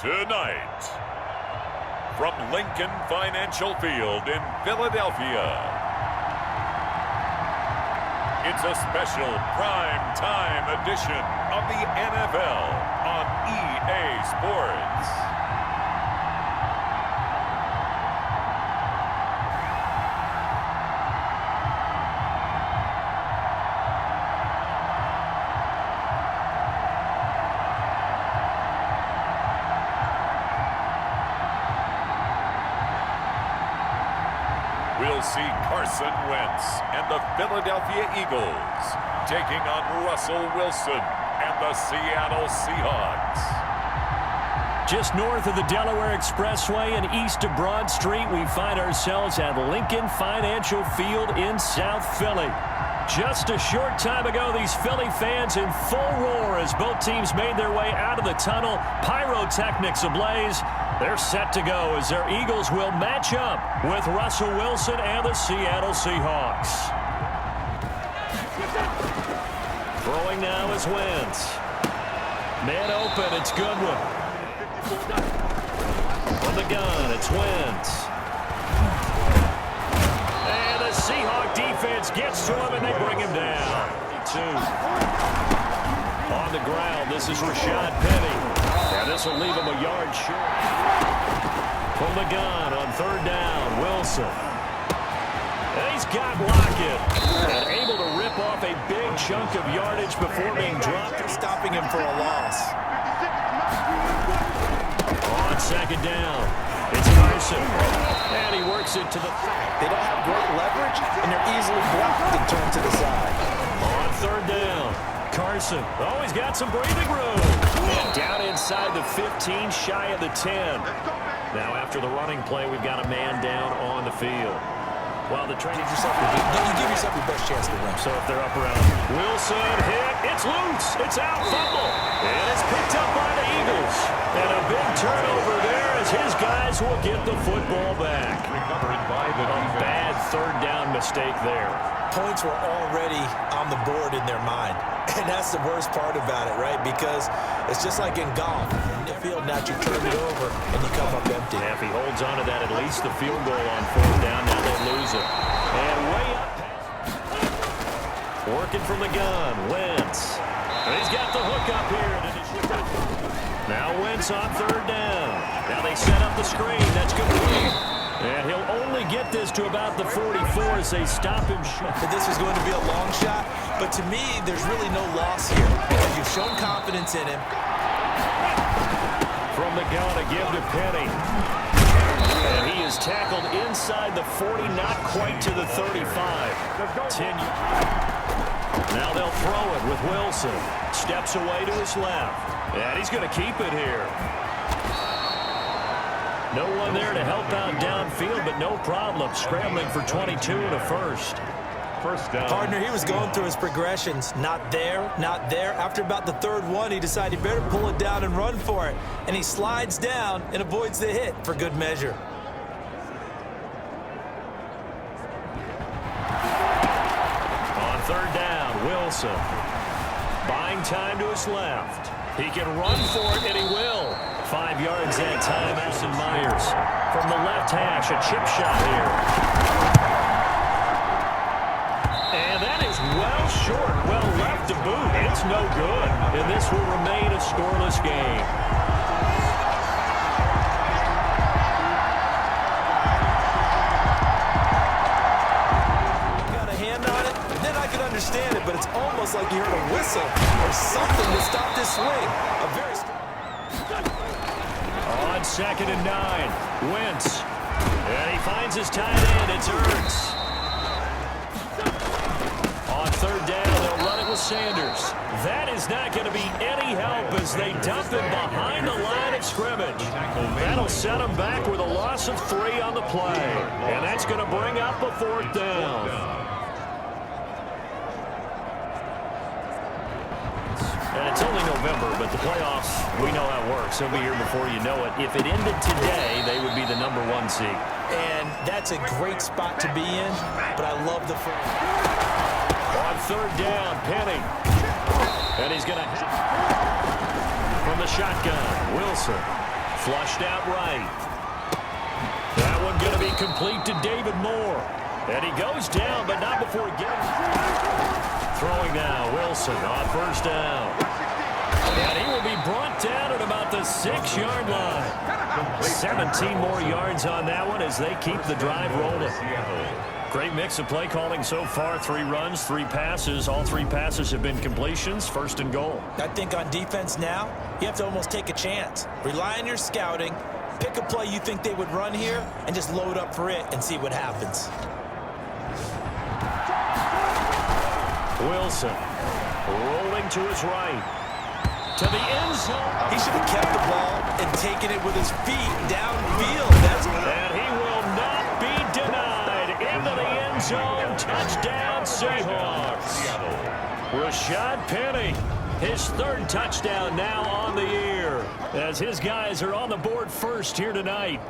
Tonight, from Lincoln Financial Field in Philadelphia, it's a special prime-time edition of the NFL on EA Sports. We'll see Carson Wentz and the Philadelphia Eagles taking on Russell Wilson and the Seattle Seahawks. Just north of the Delaware Expressway and east of Broad Street, we find ourselves at Lincoln Financial Field in South Philly. Just a short time ago, these Philly fans in full roar as both teams made their way out of the tunnel, pyrotechnics ablaze. They're set to go as their Eagles will match up with Russell Wilson and the Seattle Seahawks. Throwing now is Wentz. Man open, it's Goodwin. From the gun, it's Wentz. And the Seahawk defense gets to him and they bring him down. 2. On the ground, this is Rashad Penny. Now this will leave him a yard short. From the gun on 3rd down, Wilson. And he's got Lockett. And able to rip off a big chunk of yardage before being dropped. Stopping him for a loss. On 2nd down, it's Carson. And he works it to the... They don't have great leverage, and they're easily blocked and turned to the side. On 3rd down, Carson. Oh, he's got some breathing room. And down inside the 15, shy of the 10. Now after the running play, we've got a man down on the field. Well, the training you give yourself your best chance to win. So if they're up around Wilson, hit, it's loose, it's out, fumble. And it's picked up by the Eagles. And a big turnover there as his guys will get the football back. Recovered by the defense. Bad 3rd down mistake there. Points were already on the board in their mind. And that's the worst part about it, right? Because it's just like in golf. In the field, now you turn it over and you come up empty. Yeah, if he holds on to that, at least the field goal on 4th down, now they'll lose it. And way up. Working from the gun, Wentz. And he's got the hook up here. Now Wentz on 3rd down. Now they set up the screen. That's good. And he'll only get this to about the 44 as they stop him short. This was going to be a long shot, but to me, there's really no loss here because you've shown confidence in him. From the gun, a give to Penny. And he is tackled inside the 40, not quite to the 35. 10. Now they'll throw it with Wilson. Steps away to his left. And he's going to keep it here. No one there to help out downfield, but no problem. Scrambling for 22 and a first. First down. Partner, he was going through his progressions. Not there, not there. After about the 3rd one, he decided he better pull it down and run for it. And he slides down and avoids the hit for good measure. On 3rd down, Wilson. Buying time to his left. He can run for it, and he will. 5 yards that time, Ashton Myers. From the left hash, a chip shot here. And that is well short, well left to boot. It's no good, and this will remain a scoreless game. Got a hand on it, then I could understand it, but it's almost like you heard a whistle or something to stop this swing. A very... On 2nd and 9, Wentz. And he finds his tight end. It's Ertz. On 3rd down, they'll run it with Sanders. That is not going to be any help as they dump him behind the line of scrimmage. That'll set him back with a loss of 3 on the play. And that's going to bring up a 4th down. And it's only November, but the playoffs, we know how it works. They'll be here before you know it. If it ended today, they would be the #1 seed. And that's a great spot to be in, but I love the first. On 3rd down, Penny. And he's going to... From the shotgun, Wilson. Flushed out right. That one going to be complete to David Moore. And he goes down, but not before he gets throwing now. Wilson on first down. And he will be brought down at about the 6-yard line. 17 more yards on that one as they keep the drive rolling. Great mix of play calling so far. 3 runs, 3 passes. All 3 passes have been completions. First and goal. I think on defense now, you have to almost take a chance. Rely on your scouting. Pick a play you think they would run here and just load up for it and see what happens. Wilson rolling to his right. To the end zone. He should have kept the ball and taken it with his feet downfield. And he will not be denied. Into the end zone. Touchdown, Seahawks. Rashad Penny, his 3rd touchdown now on the year, as his guys are on the board first here tonight.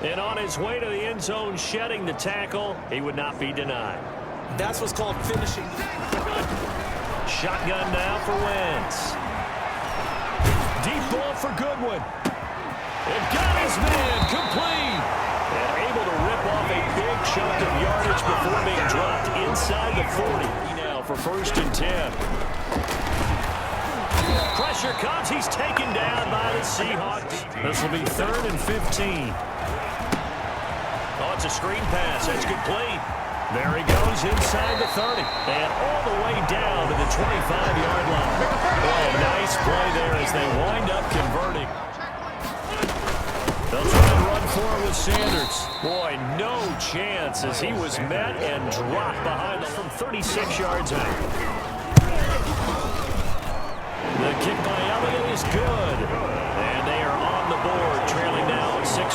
And on his way to the end zone, shedding the tackle, he would not be denied. That's what's called finishing. Shotgun now for Wentz. Deep ball for Goodwin. And got his man complete. And able to rip off a big chunk of yardage before being dropped inside the 40. Now for first and 10. Pressure comes. He's taken down by the Seahawks. This will be 3rd and 15. Oh, it's a screen pass. That's complete. There he goes inside the 30. And all the way down to the 25-yard line. Boy, a nice play there as they wind up converting. They'll try and run for it with Sanders. Boy, no chance as he was met and dropped behind them from 36 yards out. The kick by Elliott is good. And they are on the board, trailing now 6-3.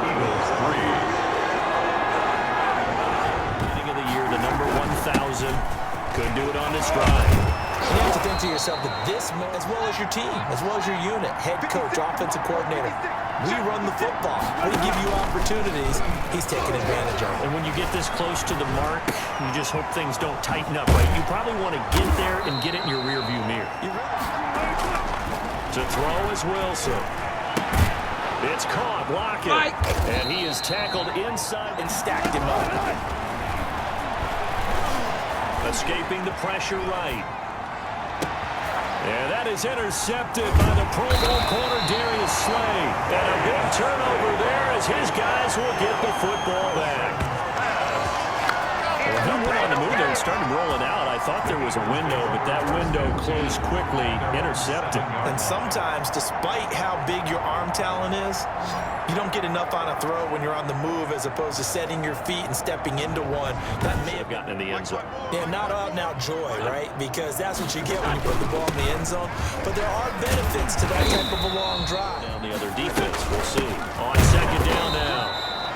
Eagles 3. The number 1,000. Could do it on this drive. You have to think to yourself that this, as well as your team, as well as your unit, head coach, offensive coordinator, we run the football. We give you opportunities. He's taking advantage of it. And when you get this close to the mark, you just hope things don't tighten up, right? You probably want to get there and get it in your rearview mirror. To throw is Wilson. It's caught, block it. And he is tackled inside and stacked him up. Escaping the pressure right. And that is intercepted by the Pro Bowl corner, Darius Slay. And a big turnover there as his guys will get the football back. Well, he went on the move there and started rolling out. I thought there was a window, but that window closed quickly, intercepted. And sometimes, despite how big your arm talent is, you don't get enough on a throw when you're on the move as opposed to setting your feet and stepping into one. That may have gotten in the end zone. Yeah, not out-and-out joy, right? Because that's what you get when you put the ball in the end zone. But there are benefits to that type of a long drive. Down the other defense, we'll see. On second down now.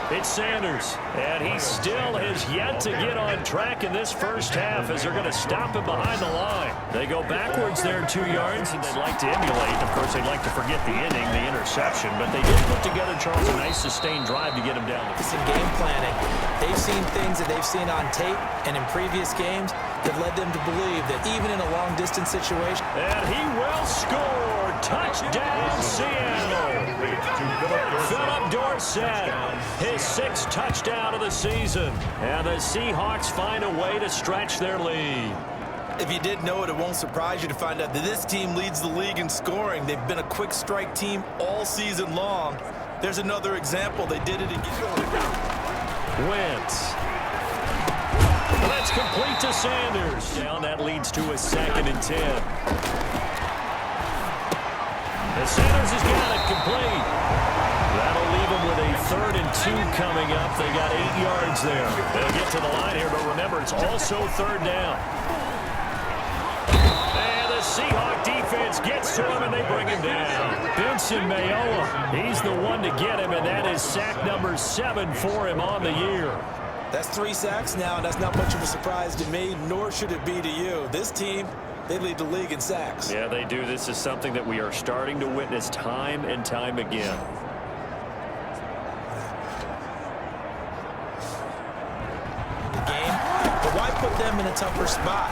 It's Sanders, and he still has yet to get on track in this first half as they're going to stop him behind the line. They go backwards there 2 yards, and they'd like to emulate. Of course, they'd like to forget the inning, the interception, but they did put together, Charles, a nice sustained drive to get him down. It's in game planning. They've seen things that they've seen on tape and in previous games that led them to believe that even in a long-distance situation. And he will score. Touchdown, Seattle. Philip Dorsett, his 6th touchdown of the season. And the Seahawks find a way to stretch their lead. If you didn't know it, it won't surprise you to find out that this team leads the league in scoring. They've been a quick strike team all season long. There's another example. They did it again. Wentz. That's complete to Sanders. Down, that leads to a 2nd and 10. And Sanders has got it complete. That'll leave them with a 3rd and 2 coming up. They got 8 yards there. They'll get to the line here, but remember, it's also 3rd down. And the Seahawk defense gets to him, and they bring him down. Benson Mayowa, he's the one to get him, and that is sack number 7 for him on the year. That's 3 sacks now, and that's not much of a surprise to me, nor should it be to you. This team, they lead the league in sacks. Yeah, they do. This is something that we are starting to witness time and time again. The game, but why put them in a tougher spot?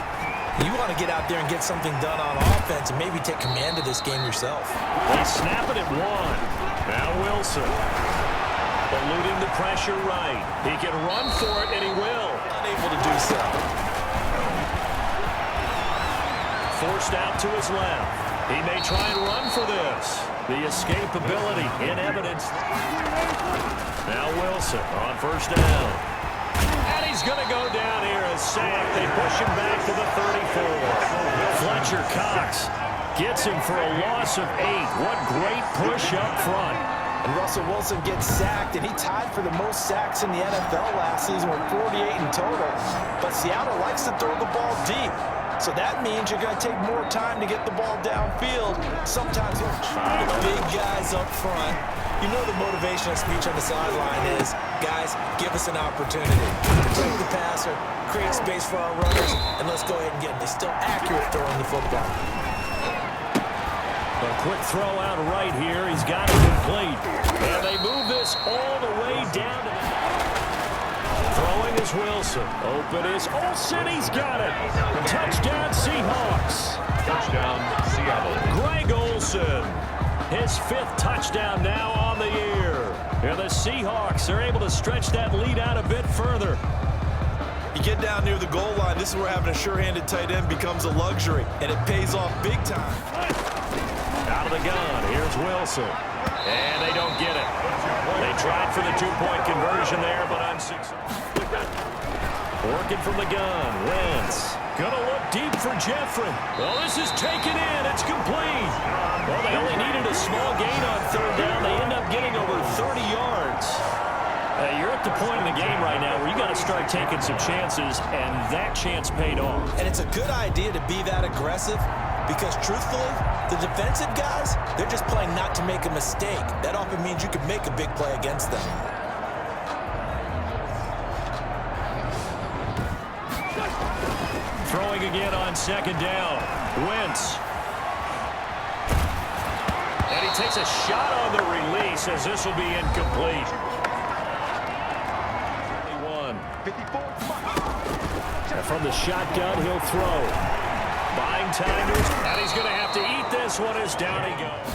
You want to get out there and get something done on offense and maybe take command of this game yourself. They snap it at one. Now Wilson. Eluding the pressure right. He can run for it, and he will. Unable to do so. Forced out to his left. He may try and run for this. The escapability in evidence. Now Wilson on first down. And he's going to go down here as sacked. They push him back to the 34. Fletcher Cox gets him for a loss of 8. What great push up front. And Russell Wilson gets sacked, and he tied for the most sacks in the NFL last season with 48 in total. But Seattle likes to throw the ball deep. So that means you're going to take more time to get the ball downfield. Sometimes the big guys up front. You know the motivational speech on the sideline is, guys, give us an opportunity. Protect the passer, create space for our runners, and let's go ahead and get them. They're still accurate throwing the football. A quick throw out right here. He's got it complete. And they move this all the way down to the... Throwing is Wilson. Open is Olsen. He's got it. Touchdown Seahawks. Touchdown Seattle. Greg Olsen. His 5th touchdown now on the year. And the Seahawks are able to stretch that lead out a bit further. You get down near the goal line, this is where having a sure-handed tight end becomes a luxury, and it pays off big time. Out of the gun, here's Wilson. And they don't get it. They tried for the 2-point conversion there, but unsuccessful. Working from the gun, Wentz. Gonna look deep for Jeffrey. Well, this is taken in. It's complete. Well, they only needed a small gain on 3rd down. They end up getting over 30 yards. You're at the point in the game right now where you got to start taking some chances, and that chance paid off. And it's a good idea to be that aggressive because, truthfully, the defensive guys, they're just playing not to make a mistake. That often means you can make a big play against them. Throwing again on 2nd down. Wentz. And he takes a shot on the release as this will be incomplete. 21. And from the shotgun, he'll throw. Buying time, and he's going to have to eat this one as down he goes.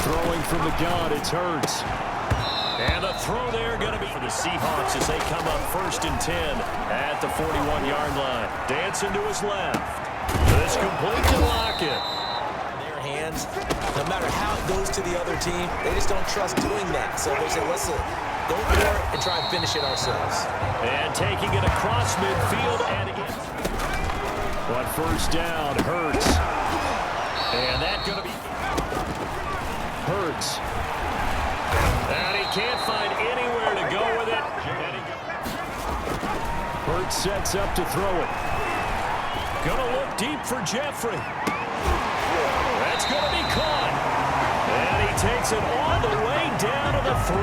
Throwing from the gun, it's Hurts. And the throw there going to be for the Seahawks as they come up 1st and 10 at the 41-yard line. Dancing to his left. This complete to Lockett. Their hands, no matter how it goes to the other team, they just don't trust doing that. So they say, listen, go for it and try and finish it ourselves. And taking it across midfield and in. But 1st down, Hurts. And that's going to be Hurts. And he can't find anywhere to go with it. Hurts sets up to throw it. Gonna look deep for Jeffrey. That's gonna be caught. And he takes it all the way down to the 3.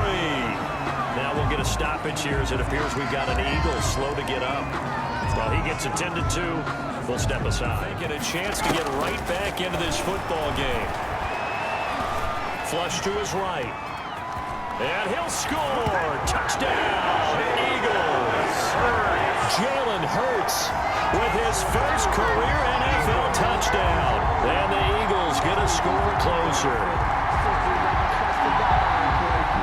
Now we'll get a stoppage here as it appears we've got an Eagle slow to get up. While he gets attended to, we'll step aside. Get a chance to get right back into this football game. Flush to his right. And he'll score. Touchdown, Eagles. Jalen Hurts with his first career NFL touchdown. And the Eagles get a score closer.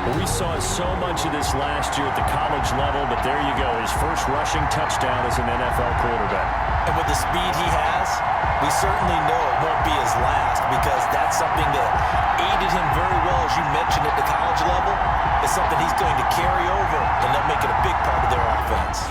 Well, we saw so much of this last year at the college level, but there you go. His first rushing touchdown as an NFL quarterback. And with the speed he has, we certainly know it won't be his last because that's something that aided him very well, as you mentioned, at the college level. It's something he's going to carry over, and they'll make it a big part of their offense.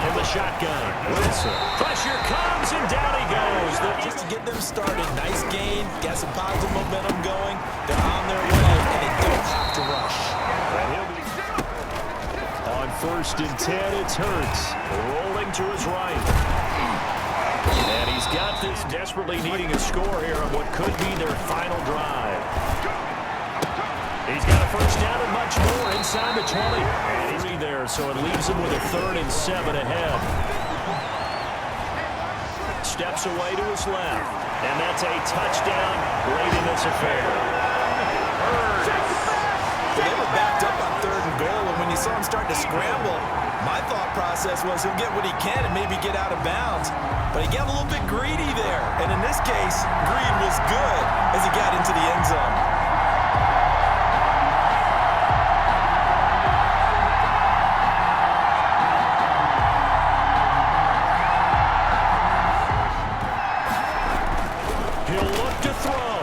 In the shotgun, Wilson. Pressure comes, and down he goes. Just to get them started, nice gain, got some positive momentum going. They're on their way, and they don't have to rush. On 1st and 10, it's Hurts. Rolling to his right. And he's got this desperately needing a score here on what could be their final drive. He's got a 1st down and much more inside the 20. And 3 there, so it leaves him with a 3rd and 7 ahead. Steps away to his left. And that's a touchdown late in this affair. They were backed up on 3rd and goal, and when you saw him start to scramble, my thought process was he'll get what he can and maybe get out of bounds. But he got a little bit greedy there. And in this case, greed was good as he got into the end zone. He'll look to throw.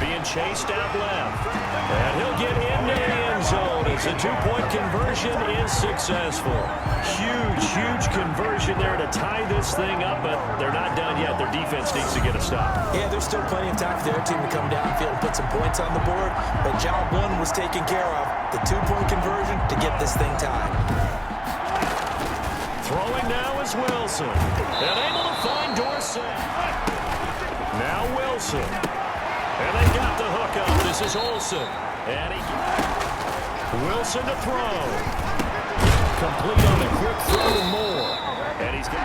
Being chased out left. And he'll get into the end zone as the two-point conversion is successful. Huge conversion there to tie this thing up, but they're not done yet. Their defense needs to get a stop. Yeah, there's still plenty of time for their team to come downfield and put some points on the board, but job one was taken care of. The two-point conversion to get this thing tied. Throwing now is Wilson. And able to find Dorsett. Now Wilson. And they got the hook up. This is Olsen. And Wilson to throw. Complete on the quick throw to Moore. And he's got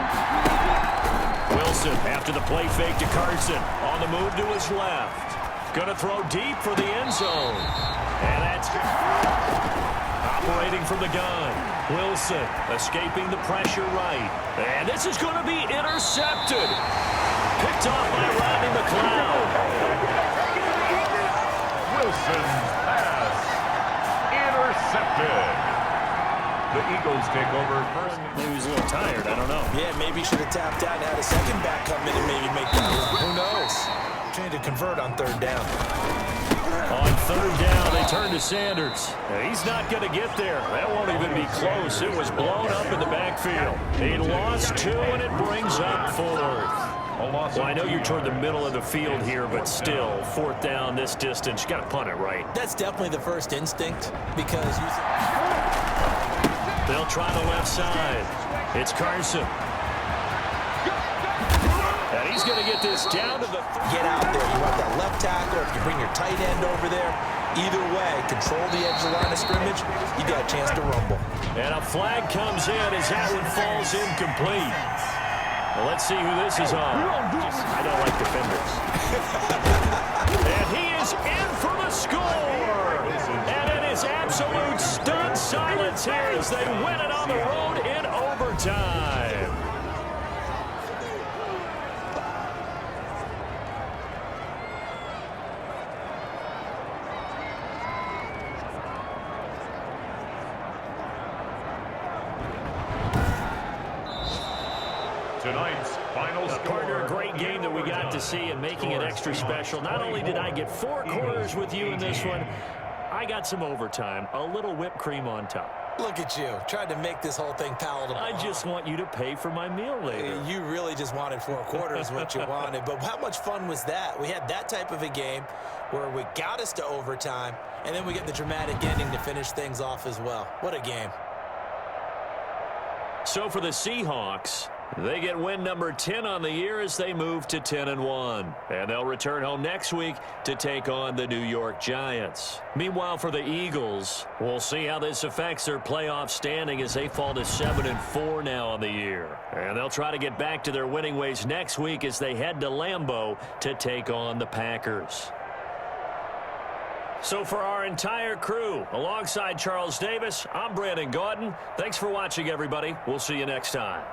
Wilson after the play fake to Carson. On the move to his left. Going to throw deep for the end zone. And that's operating from the gun. Wilson escaping the pressure right. And this is going to be intercepted. Picked off by Rodney McLeod. Wilson's pass intercepted. The Eagles take over first. Maybe he's a little tired. I don't know. Yeah, maybe he should have tapped out and had a second back come in and maybe make that run. Who knows? Trying to convert on third down. On third down, they turn to Sanders. He's not going to get there. That won't even be close. It was blown up in the backfield. He lost two, and it brings up fourth. Well, I know you're toward the middle of the field here, but still, fourth down this distance, you got to punt it right. That's definitely the first instinct because they'll try the left side. It's Carson. And he's going to get this down to the... Get out there. You want that left tackle. If you bring your tight end over there, either way, control the edge of the line of scrimmage, you got a chance to rumble. And a flag comes in as that one falls incomplete. Well, let's see who this is on. I don't like defenders. And he is in for the score. And it is absolute stunned silence here as they win it on the road in overtime. Tonight's final score. Partner, a great game that we got to see and making it extra special. Not only did I get 4 quarters with you in this one, I got some overtime, a little whipped cream on top. Look at you, trying to make this whole thing palatable. I just want you to pay for my meal later. You really just wanted 4 quarters, what you wanted. But how much fun was that? We had that type of a game where we got us to overtime, and then we get the dramatic ending to finish things off as well. What a game. So for the Seahawks, they get win number 10 on the year as they move to 10-1. And they'll return home next week to take on the New York Giants. Meanwhile, for the Eagles, we'll see how this affects their playoff standing as they fall to 7-4 now on the year. And they'll try to get back to their winning ways next week as they head to Lambeau to take on the Packers. So for our entire crew, alongside Charles Davis, I'm Brandon Gaudin. Thanks for watching, everybody. We'll see you next time.